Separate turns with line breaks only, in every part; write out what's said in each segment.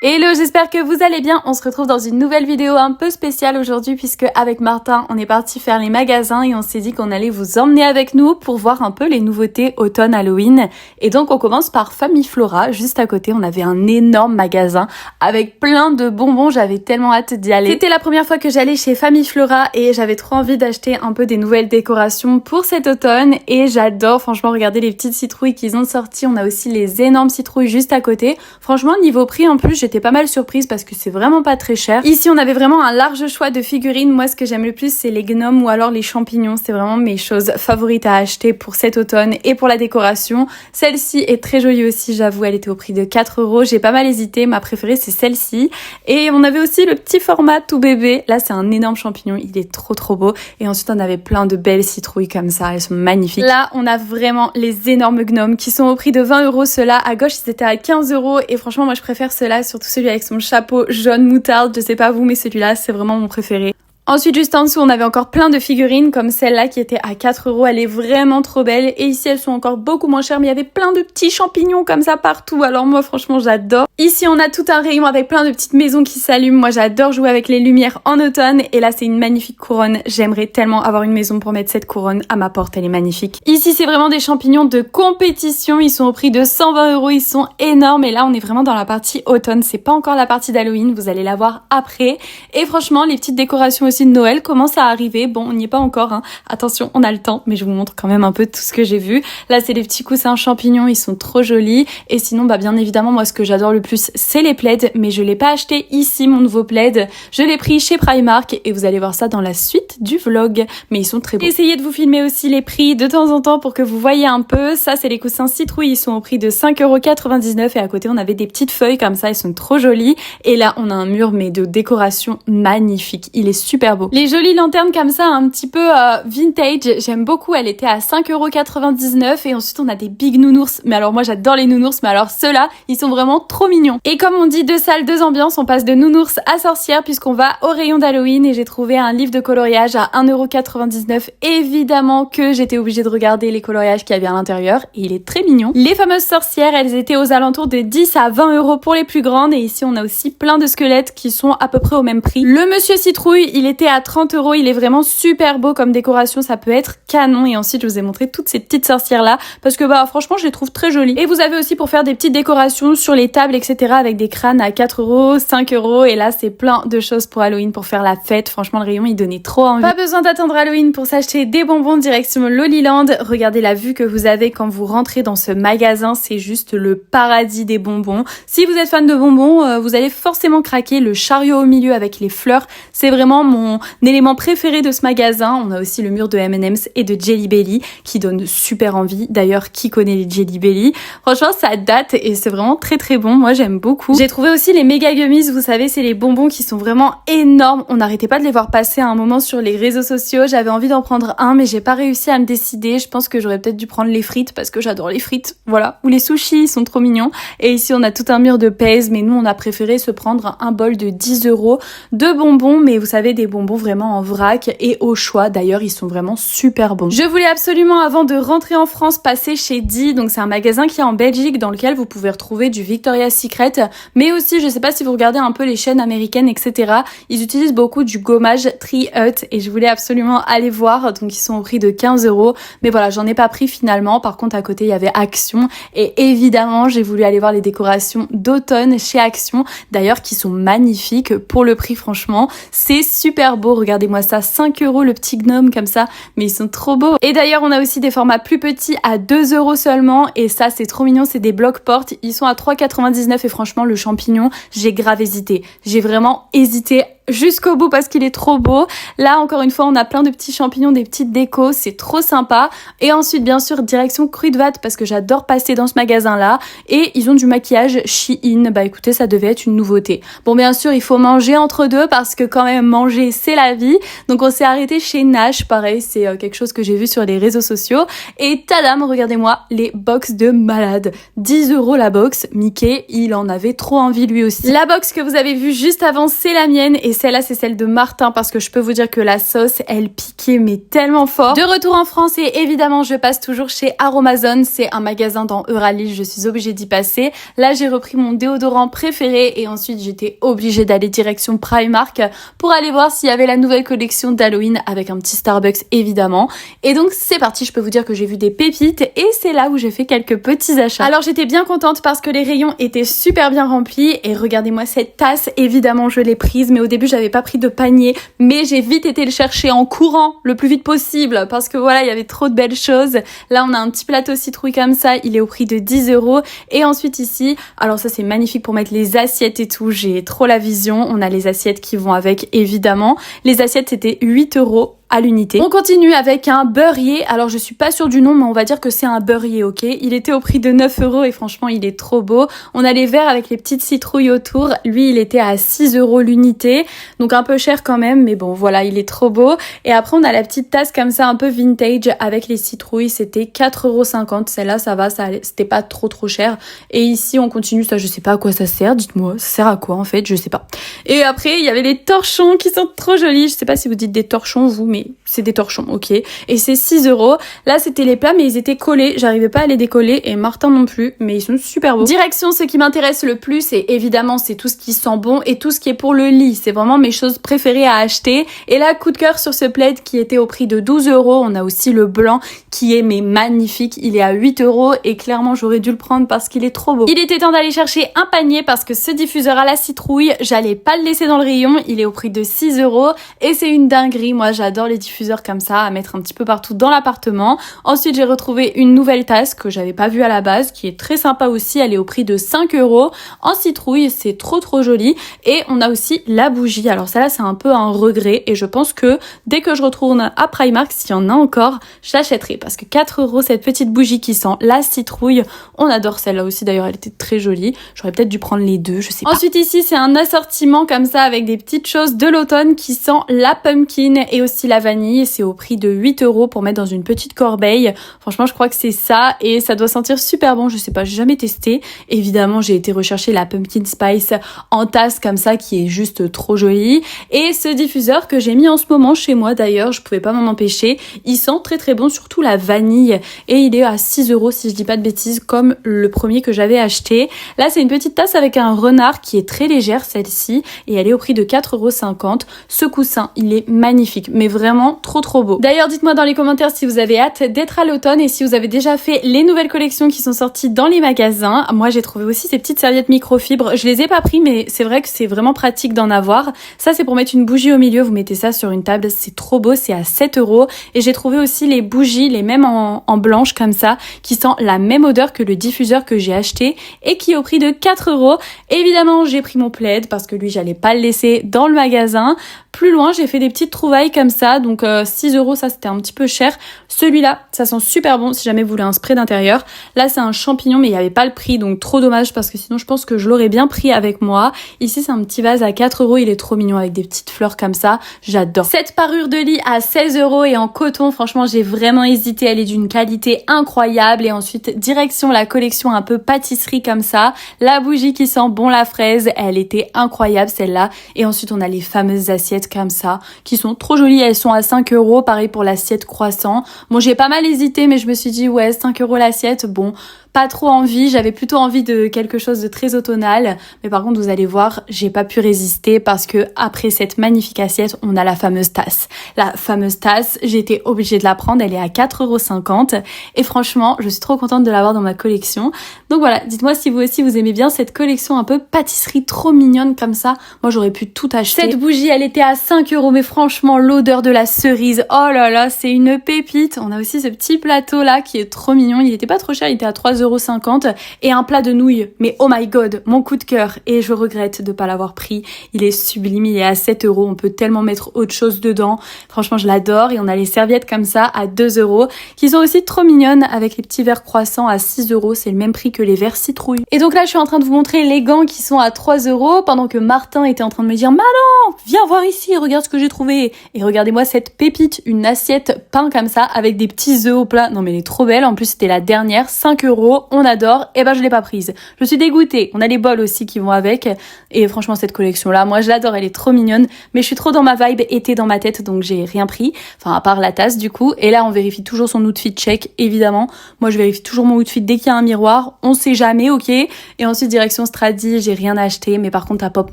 Hello, j'espère que vous allez bien. On se retrouve dans une nouvelle vidéo un peu spéciale aujourd'hui puisque avec Martin, on est parti faire les magasins et on s'est dit qu'on allait vous emmener avec nous pour voir un peu les nouveautés automne Halloween. Et donc on commence par Famille Flora. Juste à côté, on avait un énorme magasin avec plein de bonbons. J'avais tellement hâte d'y aller. C'était la première fois que j'allais chez Famille Flora et j'avais trop envie d'acheter un peu des nouvelles décorations pour cet automne. Et j'adore franchement regarder les petites citrouilles qu'ils ont sorties. On a aussi les énormes citrouilles juste à côté. Franchement, niveau prix en plus, j'étais pas mal surprise parce que c'est vraiment pas très cher. Ici, on avait vraiment un large choix de figurines. Moi, ce que j'aime le plus, c'est les gnomes ou alors les champignons. C'est vraiment mes choses favorites à acheter pour cet automne et pour la décoration. Celle-ci est très jolie aussi, j'avoue. Elle était au prix de 4 €. J'ai pas mal hésité. Ma préférée, c'est celle-ci. Et on avait aussi le petit format tout bébé. Là, c'est un énorme champignon. Il est trop beau. Et ensuite, on avait plein de belles citrouilles comme ça. Elles sont magnifiques. Là, on a vraiment les énormes gnomes qui sont au prix de 20 €. Ceux-là, à gauche, ils étaient à 15 €. Et franchement, moi, je préfère ceux-là, surtout celui avec son chapeau jaune moutarde. Je sais pas vous, mais celui-là, c'est vraiment mon préféré. Ensuite, juste en dessous, on avait encore plein de figurines comme celle-là qui était à 4 €. Elle est vraiment trop belle. Et ici, elles sont encore beaucoup moins chères, mais il y avait plein de petits champignons comme ça partout. Alors moi, franchement, j'adore. Ici, on a tout un rayon avec plein de petites maisons qui s'allument. Moi, j'adore jouer avec les lumières en automne. Et là, c'est une magnifique couronne. J'aimerais tellement avoir une maison pour mettre cette couronne à ma porte. Elle est magnifique. Ici, c'est vraiment des champignons de compétition. Ils sont au prix de 120 €. Ils sont énormes. Et là, on est vraiment dans la partie automne. C'est pas encore la partie d'Halloween. Vous allez la voir après. Et franchement, les petites décorations aussi de Noël commence à arriver. Bon, on n'y est pas encore, hein. Attention, on a le temps, mais je vous montre quand même un peu tout ce que j'ai vu. Là, c'est les petits coussins champignons, ils sont trop jolis. Et sinon, bah bien évidemment, moi, ce que j'adore le plus, c'est les plaids, mais je l'ai pas acheté ici, mon nouveau plaid. Je l'ai pris chez Primark et vous allez voir ça dans la suite du vlog. Mais ils sont très beaux. Essayez de vous filmer aussi les prix de temps en temps pour que vous voyez un peu. Ça, c'est les coussins citrouilles, ils sont au prix de 5,99 € et à côté, on avait des petites feuilles comme ça, ils sont trop jolis. Et là, on a un mur, mais de décoration magnifique. Il est super beau. Les jolies lanternes comme ça, un petit peu vintage, j'aime beaucoup. Elle était à 5,99 € et ensuite on a des big nounours. Mais alors moi j'adore les nounours, mais alors ceux-là, ils sont vraiment trop mignons. Et comme on dit, 2 salles, 2 ambiances, on passe de nounours à sorcière puisqu'on va au rayon d'Halloween et j'ai trouvé un livre de coloriage à 1,99 €. Évidemment que j'étais obligée de regarder les coloriages qu'il y avait à l'intérieur et il est très mignon. Les fameuses sorcières, elles étaient aux alentours de 10 à 20 € pour les plus grandes et ici on a aussi plein de squelettes qui sont à peu près au même prix. Le monsieur citrouille, il était à 30 €, il est vraiment super beau comme décoration, ça peut être canon. Et ensuite je vous ai montré toutes ces petites sorcières là parce que bah franchement je les trouve très jolies. Et vous avez aussi pour faire des petites décorations sur les tables etc avec des crânes à 4 €, 5 € et là c'est plein de choses pour Halloween pour faire la fête. Franchement le rayon il donnait trop envie. Pas besoin d'attendre Halloween pour s'acheter des bonbons direction Loliland. Regardez la vue que vous avez quand vous rentrez dans ce magasin, c'est juste le paradis des bonbons. Si vous êtes fan de bonbons, vous allez forcément craquer. Le chariot au milieu avec les fleurs, c'est vraiment mon élément préféré de ce magasin. On a aussi le mur de M&M's et de Jelly Belly qui donne super envie. D'ailleurs, qui connaît les Jelly Belly? Franchement, ça date et c'est vraiment très bon. Moi, j'aime beaucoup. J'ai trouvé aussi les méga gummies. Vous savez, c'est les bonbons qui sont vraiment énormes. On n'arrêtait pas de les voir passer à un moment sur les réseaux sociaux. J'avais envie d'en prendre un, mais j'ai pas réussi à me décider. Je pense que j'aurais peut-être dû prendre les frites parce que j'adore les frites. Voilà. Ou les sushis, ils sont trop mignons. Et ici, on a tout un mur de pèse, mais nous, on a préféré se prendre un bol de 10 € de bonbons. Mais vous savez, des bonbons vraiment en vrac et au choix. D'ailleurs, ils sont vraiment super bons. Je voulais absolument, avant de rentrer en France, passer chez Di. Donc, c'est un magasin qui est en Belgique dans lequel vous pouvez retrouver du Victoria's Secret. Mais aussi, je sais pas si vous regardez un peu les chaînes américaines, etc. Ils utilisent beaucoup du gommage Tree Hut et je voulais absolument aller voir. Donc, ils sont au prix de 15 €. Mais voilà, j'en ai pas pris finalement. Par contre, à côté, il y avait Action. Et évidemment, j'ai voulu aller voir les décorations d'automne chez Action. D'ailleurs, qui sont magnifiques pour le prix, franchement. C'est super beau. Regardez-moi ça, 5 € le petit gnome comme ça, mais ils sont trop beaux. Et d'ailleurs, on a aussi des formats plus petits à 2 € seulement et ça, c'est trop mignon, c'est des blocs portes. Ils sont à 3,99 € et franchement, le champignon, j'ai grave hésité. J'ai vraiment hésité jusqu'au bout parce qu'il est trop beau. Là, encore une fois, on a plein de petits champignons, des petites décos, c'est trop sympa. Et ensuite, bien sûr, direction Kruidvat parce que j'adore passer dans ce magasin-là. Et ils ont du maquillage Shein. Bah écoutez, ça devait être une nouveauté. Bon, bien sûr, il faut manger entre deux parce que quand même, manger, c'est la vie. Donc, on s'est arrêté chez Nash. Pareil, c'est quelque chose que j'ai vu sur les réseaux sociaux. Et tadam, regardez-moi, les box de malade. 10 € la box. Mickey, il en avait trop envie lui aussi. La box que vous avez vue juste avant, c'est la mienne et celle-là c'est celle de Martin parce que je peux vous dire que la sauce elle piquait mais tellement fort. De retour en France et évidemment je passe toujours chez Aromazone, c'est un magasin dans Euralis, je suis obligée d'y passer. Là j'ai repris mon déodorant préféré et ensuite j'étais obligée d'aller direction Primark pour aller voir s'il y avait la nouvelle collection d'Halloween avec un petit Starbucks évidemment. Et donc c'est parti, je peux vous dire que j'ai vu des pépites et c'est là où j'ai fait quelques petits achats. Alors j'étais bien contente parce que les rayons étaient super bien remplis et regardez-moi cette tasse, évidemment je l'ai prise mais au début j'avais pas pris de panier mais j'ai vite été le chercher en courant le plus vite possible parce que voilà il y avait trop de belles choses. Là on a un petit plateau citrouille comme ça, il est au prix de 10 € et ensuite ici, alors ça c'est magnifique pour mettre les assiettes et tout, j'ai trop la vision, on a les assiettes qui vont avec évidemment. Les assiettes c'était 8 € à l'unité. On continue avec un beurrier. Alors je suis pas sûre du nom mais on va dire que c'est un beurrier, ok. Il était au prix de 9 € et franchement il est trop beau. On a les verres avec les petites citrouilles autour. Lui il était à 6 € l'unité. Donc un peu cher quand même mais bon voilà il est trop beau. Et après on a la petite tasse comme ça un peu vintage avec les citrouilles. C'était 4,50 €. Celle-là ça va, c'était pas trop cher. Et ici on continue, ça je sais pas à quoi ça sert. Dites-moi ça sert à quoi en fait, je sais pas. Et après il y avait les torchons qui sont trop jolis. Je sais pas si vous dites des torchons vous mais c'est des torchons, ok. Et c'est 6 €. Là, c'était les plats, mais ils étaient collés. J'arrivais pas à les décoller et Martin non plus, mais ils sont super beaux. Direction, ce qui m'intéresse le plus, et évidemment, c'est tout ce qui sent bon et tout ce qui est pour le lit. C'est vraiment mes choses préférées à acheter. Et là, coup de cœur sur ce plaid qui était au prix de 12 €. On a aussi le blanc qui est mais magnifique. Il est à 8 € et clairement, j'aurais dû le prendre parce qu'il est trop beau. Il était temps d'aller chercher un panier parce que ce diffuseur à la citrouille, j'allais pas le laisser dans le rayon. Il est au prix de 6 € et c'est une dinguerie. Moi, j'adore les diffuseurs comme ça à mettre un petit peu partout dans l'appartement. Ensuite j'ai retrouvé une nouvelle tasse que j'avais pas vue à la base qui est très sympa aussi, elle est au prix de 5 € en citrouille, c'est trop joli. Et on a aussi la bougie, alors ça là c'est un peu un regret et je pense que dès que je retourne à Primark, s'il y en a encore, je l'achèterai parce que 4 € cette petite bougie qui sent la citrouille, on adore celle-là aussi d'ailleurs, elle était très jolie. J'aurais peut-être dû prendre les deux, je sais pas. Ensuite ici c'est un assortiment comme ça avec des petites choses de l'automne qui sent la pumpkin et aussi la vanille. C'est au prix de 8 € pour mettre dans une petite corbeille. Franchement, je crois que c'est ça et ça doit sentir super bon. Je sais pas, j'ai jamais testé. Évidemment, j'ai été rechercher la pumpkin spice en tasse comme ça qui est juste trop jolie. Et ce diffuseur que j'ai mis en ce moment chez moi d'ailleurs, je pouvais pas m'en empêcher. Il sent très bon, surtout la vanille. Et il est à 6 € si je dis pas de bêtises, comme le premier que j'avais acheté. Là, c'est une petite tasse avec un renard qui est très légère, celle-ci. Et elle est au prix de 4,50 €. Ce coussin, il est magnifique. Mais vraiment trop beau. D'ailleurs, dites-moi dans les commentaires si vous avez hâte d'être à l'automne et si vous avez déjà fait les nouvelles collections qui sont sorties dans les magasins. Moi, j'ai trouvé aussi ces petites serviettes microfibres. Je les ai pas pris, mais c'est vrai que c'est vraiment pratique d'en avoir. Ça, c'est pour mettre une bougie au milieu. Vous mettez ça sur une table. C'est trop beau. C'est à 7 €. Et j'ai trouvé aussi les bougies, les mêmes en blanche comme ça, qui sent la même odeur que le diffuseur que j'ai acheté et qui est au prix de 4 €. Évidemment, j'ai pris mon plaid parce que lui, j'allais pas le laisser dans le magasin. Plus loin, j'ai fait des petites trouvailles comme ça, donc 6 €, ça c'était un petit peu cher. Celui-là, ça sent super bon si jamais vous voulez un spray d'intérieur. Là, c'est un champignon, mais il n'y avait pas le prix, donc trop dommage parce que sinon je pense que je l'aurais bien pris avec moi. Ici, c'est un petit vase à 4 €, il est trop mignon avec des petites fleurs comme ça, j'adore. Cette parure de lit à 16 € et en coton, franchement, j'ai vraiment hésité, elle est d'une qualité incroyable. Et ensuite, direction la collection un peu pâtisserie comme ça. La bougie qui sent bon la fraise, elle était incroyable celle-là. Et ensuite, on a les fameuses assiettes comme ça, qui sont trop jolies, elles sont à 5 €, pareil pour l'assiette croissant. Bon, j'ai pas mal hésité, mais je me suis dit, ouais, 5 € l'assiette, bon, pas trop envie, j'avais plutôt envie de quelque chose de très automnal, mais par contre vous allez voir, j'ai pas pu résister parce que après cette magnifique assiette, on a la fameuse tasse. La fameuse tasse, j'ai été obligée de la prendre, elle est à 4,50 € et franchement, je suis trop contente de l'avoir dans ma collection. Donc voilà, dites-moi si vous aussi vous aimez bien cette collection un peu pâtisserie trop mignonne comme ça. Moi j'aurais pu tout acheter. Cette bougie, elle était à 5 €, mais franchement l'odeur de la cerise, oh là là, c'est une pépite. On a aussi ce petit plateau là qui est trop mignon, il était pas trop cher, il était à 3,50 € et un plat de nouilles. Mais oh my god, mon coup de cœur et je regrette de pas l'avoir pris. Il est sublime, il est à 7 €, on peut tellement mettre autre chose dedans. Franchement, je l'adore et on a les serviettes comme ça à 2 € qui sont aussi trop mignonnes avec les petits verres croissants à 6 €, c'est le même prix que les verres citrouilles. Et donc là, je suis en train de vous montrer les gants qui sont à 3 € pendant que Martin était en train de me dire Manon, viens voir ici, regarde ce que j'ai trouvé. Et regardez-moi cette pépite, une assiette peinte comme ça avec des petits œufs au plat. Non mais elle est trop belle, en plus c'était la dernière, 5 €. euros, on adore, et ben je l'ai pas prise. Je suis dégoûtée. On a les bols aussi qui vont avec, et franchement cette collection là, moi je l'adore, elle est trop mignonne, mais je suis trop dans ma vibe été dans ma tête, donc j'ai rien pris, enfin à part la tasse du coup. Et là on vérifie toujours son outfit check, évidemment. Moi je vérifie toujours mon outfit dès qu'il y a un miroir, on sait jamais, ok. Et ensuite direction Stradi, j'ai rien acheté, mais par contre à Pop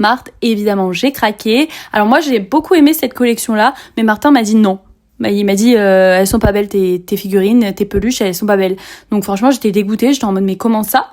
Mart, évidemment j'ai craqué. Alors moi j'ai beaucoup aimé cette collection là, mais Martin m'a dit non. Il m'a dit elles sont pas belles tes figurines, tes peluches, elles sont pas belles. Donc franchement j'étais dégoûtée, j'étais en mode mais comment ça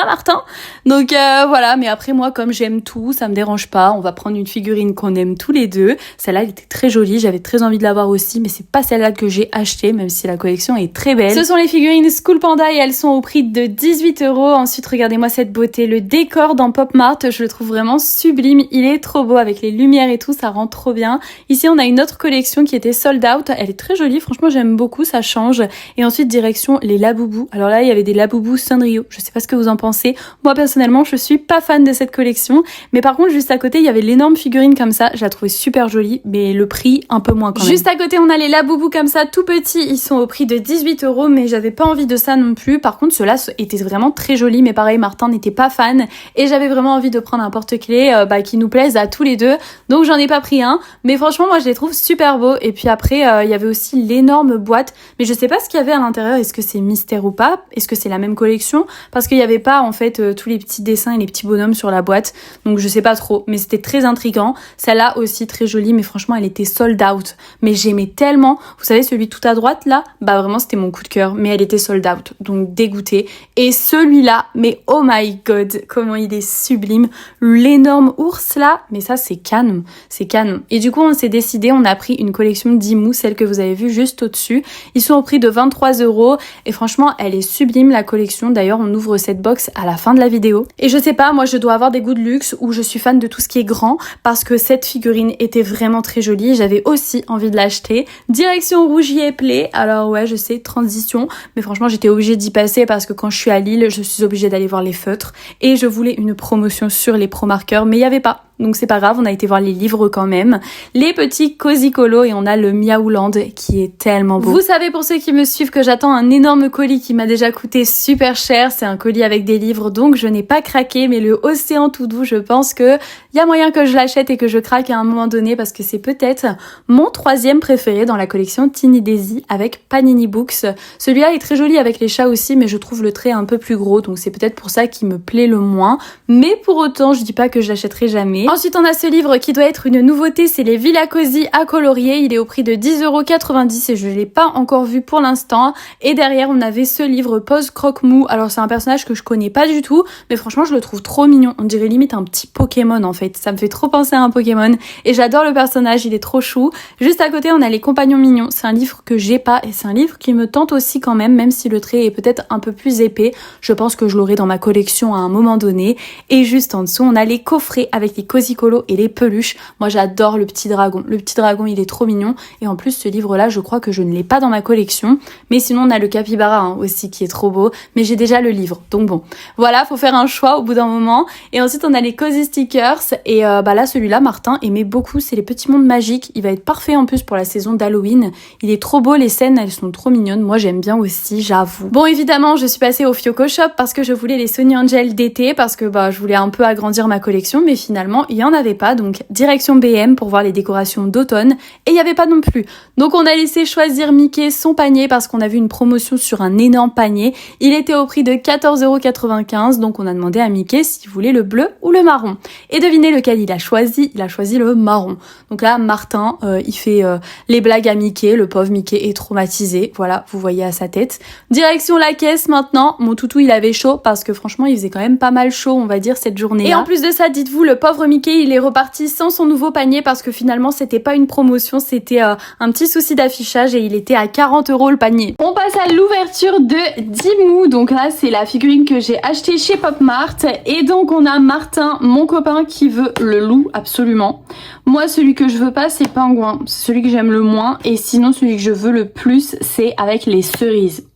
Martin? Donc voilà, mais après moi comme j'aime tout, ça me dérange pas, on va prendre une figurine qu'on aime tous les deux. Celle-là elle était très jolie, j'avais très envie de l'avoir aussi, mais c'est pas celle-là que j'ai achetée, même si la collection est très belle. Ce sont les figurines School Panda et elles sont au prix de 18 €. Ensuite regardez-moi cette beauté, le décor dans Pop Mart, je le trouve vraiment sublime, il est trop beau avec les lumières et tout, ça rend trop bien. Ici on a une autre collection qui était sold out, elle est très jolie, franchement j'aime beaucoup, ça change. Et ensuite direction les Labubu. Alors là il y avait des Labubu Sanrio, je sais pas ce que vous en pensez. Moi personnellement je suis pas fan de cette collection, mais par contre juste à côté il y avait l'énorme figurine comme ça, je la trouvais super jolie, mais le prix un peu moins quand même. Juste à côté on a les Labubu comme ça tout petits, ils sont au prix de 18 €, mais j'avais pas envie de ça non plus. Par contre ceux-là étaient vraiment très jolis, mais pareil Martin n'était pas fan et j'avais vraiment envie de prendre un porte-clés qui nous plaise à tous les deux, donc j'en ai pas pris un, mais franchement moi je les trouve super beaux. Et puis après il y avait aussi l'énorme boîte, mais je sais pas ce qu'il y avait à l'intérieur, est-ce que c'est mystère ou pas, est-ce que c'est la même collection, parce qu'il y avait pas en fait tous les petits dessins et les petits bonhommes sur la boîte, donc je sais pas trop, mais c'était très intriguant. Celle-là aussi très jolie, mais franchement elle était sold out, mais j'aimais tellement. Vous savez celui tout à droite là, bah vraiment c'était mon coup de cœur, mais elle était sold out, donc dégoûtée. Et celui-là, mais oh my god, comment il est sublime, l'énorme ours là, mais ça c'est canon, c'est canon. Et du coup on s'est décidé, on a pris une collection d'Imu, celle que vous avez vue juste au-dessus. Ils sont au prix de 23 € et franchement elle est sublime la collection. D'ailleurs on ouvre cette box à la fin de la vidéo. Et je sais pas, moi je dois avoir des goûts de luxe ou je suis fan de tout ce qui est grand, parce que cette figurine était vraiment très jolie, j'avais aussi envie de l'acheter. Direction Rougier et Play, alors ouais je sais, transition, mais franchement j'étais obligée d'y passer parce que quand je suis à Lille, je suis obligée d'aller voir les feutres et je voulais une promotion sur les pro marqueurs, mais il y avait pas. Donc c'est pas grave, on a été voir les livres quand même. Les petits Cozy Colo, et on a le Miaouland qui est tellement beau. Vous savez pour ceux qui me suivent que j'attends un énorme colis qui m'a déjà coûté super cher. C'est un colis avec des livres, donc je n'ai pas craqué, mais le Océan tout doux, je pense que y a moyen que je l'achète et que je craque à un moment donné, parce que c'est peut-être mon 3e préféré dans la collection Teeny Daisy avec Panini Books. Celui-là est très joli avec les chats aussi, mais je trouve le trait un peu plus gros, donc c'est peut-être pour ça qu'il me plaît le moins. Mais pour autant, je dis pas que je l'achèterai jamais. Ensuite on a ce livre qui doit être une nouveauté, c'est les Villa Cozy à colorier, il est au prix de 10,90 € et je l'ai pas encore vu pour l'instant. Et derrière on avait ce livre Pose Croque-Mou, alors c'est un personnage que je connais pas du tout, mais franchement je le trouve trop mignon, on dirait limite un petit Pokémon en fait, ça me fait trop penser à un Pokémon et j'adore le personnage, il est trop chou. Juste à côté on a les Compagnons Mignons, c'est un livre que j'ai pas et c'est un livre qui me tente aussi quand même si le trait est peut-être un peu plus épais, je pense que je l'aurai dans ma collection à un moment donné. Et juste en dessous on a les coffrets avec les Cozy Colo et les peluches. Moi j'adore le petit dragon. Le petit dragon il est trop mignon. Et en plus ce livre là je crois que je ne l'ai pas dans ma collection. Mais sinon on a le capybara aussi qui est trop beau. Mais j'ai déjà le livre. Donc bon. Voilà, faut faire un choix au bout d'un moment. Et ensuite on a les Cozy Stickers. Et là celui-là Martin aimait beaucoup. C'est les petits mondes magiques. Il va être parfait en plus pour la saison d'Halloween. Il est trop beau, les scènes elles sont trop mignonnes. Moi j'aime bien aussi, j'avoue. Bon évidemment je suis passée au Fioco Shop parce que je voulais les Sony Angel d'été. Parce que je voulais un peu agrandir ma collection. Mais finalement il y en avait pas, donc direction BM pour voir les décorations d'automne, et il y avait pas non plus. Donc on a laissé choisir Mickey son panier parce qu'on a vu une promotion sur un énorme panier. Il était au prix de 14,95 €, donc on a demandé à Mickey s'il voulait le bleu ou le marron. Et devinez lequel il a choisi le marron. Donc là Martin, il fait les blagues à Mickey, le pauvre Mickey est traumatisé, voilà, vous voyez à sa tête. Direction la caisse maintenant, mon toutou il avait chaud parce que franchement il faisait quand même pas mal chaud on va dire cette journée. Et en plus de ça, dites-vous, le pauvre Mickey il est reparti sans son nouveau panier parce que finalement c'était pas une promotion, c'était un petit souci d'affichage et il était à 40 € le panier. On passe à l'ouverture de Dimou, donc là c'est la figurine que j'ai achetée chez Pop Mart et donc on a Martin, mon copain, qui veut le loup absolument. Moi celui que je veux pas c'est Pingouin, c'est celui que j'aime le moins, et sinon celui que je veux le plus c'est avec les cerises.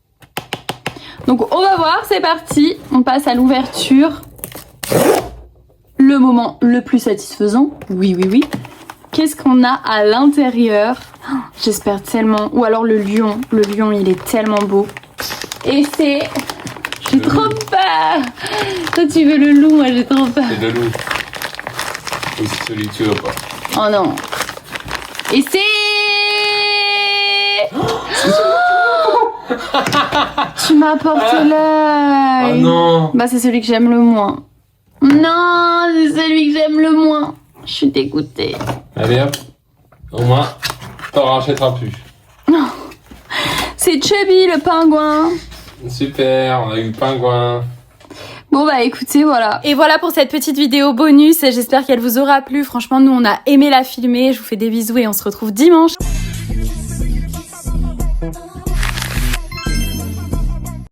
Donc on va voir, c'est parti, on passe à l'ouverture. Le moment le plus satisfaisant, oui. Qu'est-ce qu'on a à l'intérieur? J'espère tellement. Ou alors le lion il est tellement beau. Et c'est, J'ai trop peur. Toi tu veux le loup, moi j'ai trop peur.
C'est le loup. Ou c'est celui que tu veux pas.
Oh non. Et c'est... Tu m'as porté l'œil.
Oh non.
Bah c'est celui que j'aime le moins. Non, c'est celui que j'aime le moins. Je suis dégoûtée.
Allez hop. Au moins, t'en rachèteras plus.
Non. C'est Chubby le pingouin.
Super, on a eu le pingouin.
Bon bah écoutez, voilà. Et voilà pour cette petite vidéo bonus. J'espère qu'elle vous aura plu. Franchement, nous on a aimé la filmer. Je vous fais des bisous et on se retrouve dimanche.